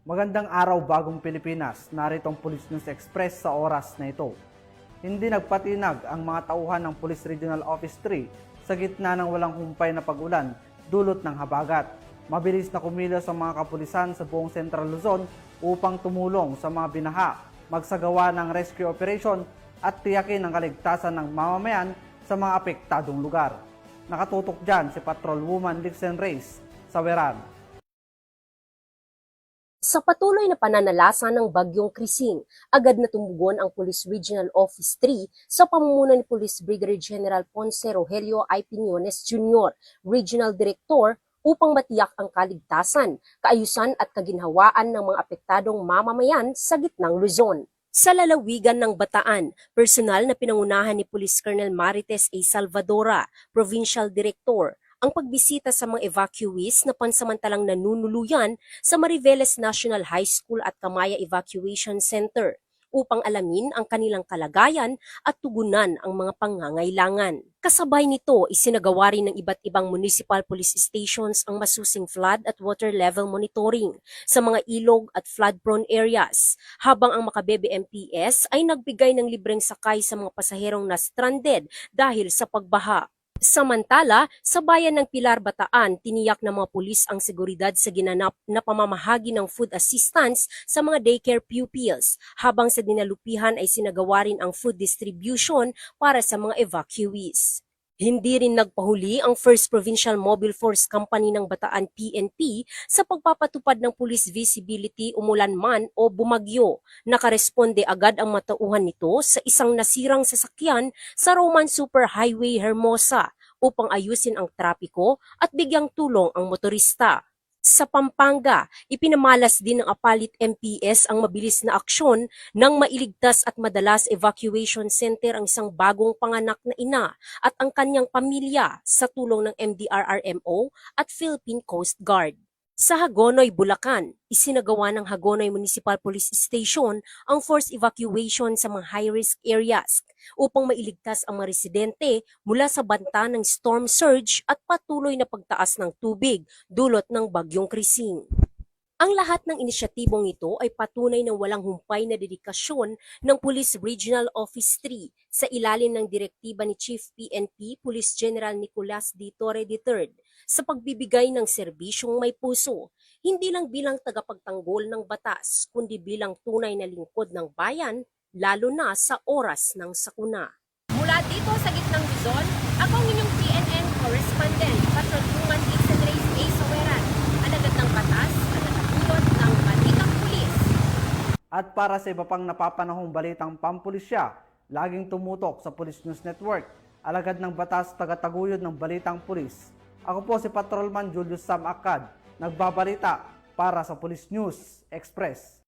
Magandang araw bagong Pilipinas, narito ang Police News Express sa oras na ito. Hindi nagpatinag ang mga tauhan ng Police Regional Office 3 sa gitna ng walang humpay na pag-ulan dulot ng habagat. Mabilis na kumilos ang mga kapulisan sa buong Central Luzon upang tumulong sa mga binaha, magsagawa ng rescue operation at tiyakin ang kaligtasan ng mamamayan sa mga apektadong lugar. Nakatutok dyan si Patrolwoman Lixen Reyes sa Weran. Sa patuloy na pananalasa ng Bagyong Krising, agad na tumugon ang Police Regional Office 3 sa pamumuno ni Police Brigadier General Ponce Rogelio I. Piñones Jr., Regional Director, upang matiyak ang kaligtasan, kaayusan at kaginhawaan ng mga apektadong mamamayan sa gitnang Luzon. Sa lalawigan ng Bataan, personal na pinangunahan ni Police Colonel Marites A. Salvadora, Provincial Director, ang pagbisita sa mga evacuees na pansamantalang nanunuluyan sa Mariveles National High School at Kamaya Evacuation Center upang alamin ang kanilang kalagayan at tugunan ang mga pangangailangan. Kasabay nito, isinagawa rin ng iba't ibang municipal police stations ang masusing flood at water level monitoring sa mga ilog at flood-prone areas, habang ang Makabebe MPS ay nagbigay ng libreng sakay sa mga pasaherong na stranded dahil sa pagbaha. Samantala, sa bayan ng Pilar, Bataan, tiniyak ng mga pulis ang seguridad sa ginanap na pamamahagi ng food assistance sa mga daycare pupils, habang sa dinalupihan ay sinagawa rin ang food distribution para sa mga evacuees. Hindi rin nagpahuli ang First Provincial Mobile Force Company ng Bataan PNP sa pagpapatupad ng police visibility umulan man o bumagyo. Nakaresponde agad ang matauhan nito sa isang nasirang sasakyan sa Roman Superhighway Hermosa upang ayusin ang trapiko at bigyang tulong ang motorista. Sa Pampanga, ipinamalas din ng Apalit MPS ang mabilis na aksyon nang mailigtas at madalas evacuation center ang isang bagong panganak na ina at ang kanyang pamilya sa tulong ng MDRRMO at Philippine Coast Guard. Sa Hagonoy, Bulacan, isinagawa ng Hagonoy Municipal Police Station ang forced evacuation sa mga high-risk areas upang mailigtas ang mga residente mula sa banta ng storm surge at patuloy na pagtaas ng tubig dulot ng Bagyong Krising. Ang lahat ng inisyatibong ito ay patunay ng walang humpay na dedikasyon ng Police Regional Office 3 sa ilalim ng direktiba ni Chief PNP Police General Nicolas D. Torre III sa pagbibigay ng serbisyong may puso, hindi lang bilang tagapagtanggol ng batas, kundi bilang tunay na lingkod ng bayan, lalo na sa oras ng sakuna. Mula dito sa gitnang Luzon, ako ang inyong PNN correspondent, Patrolwoman Lixen Reyes A. Saweran, alagad ng batas at natapulot ng balitang pulis. At para sa iba pang napapanahong balitang pampulisya, laging tumutok sa Police News Network, alagad ng batas, tagataguyod ng balitang pulis. Ako po si Patrolman Julius Sam Akad, nagbabalita para sa Police News Express.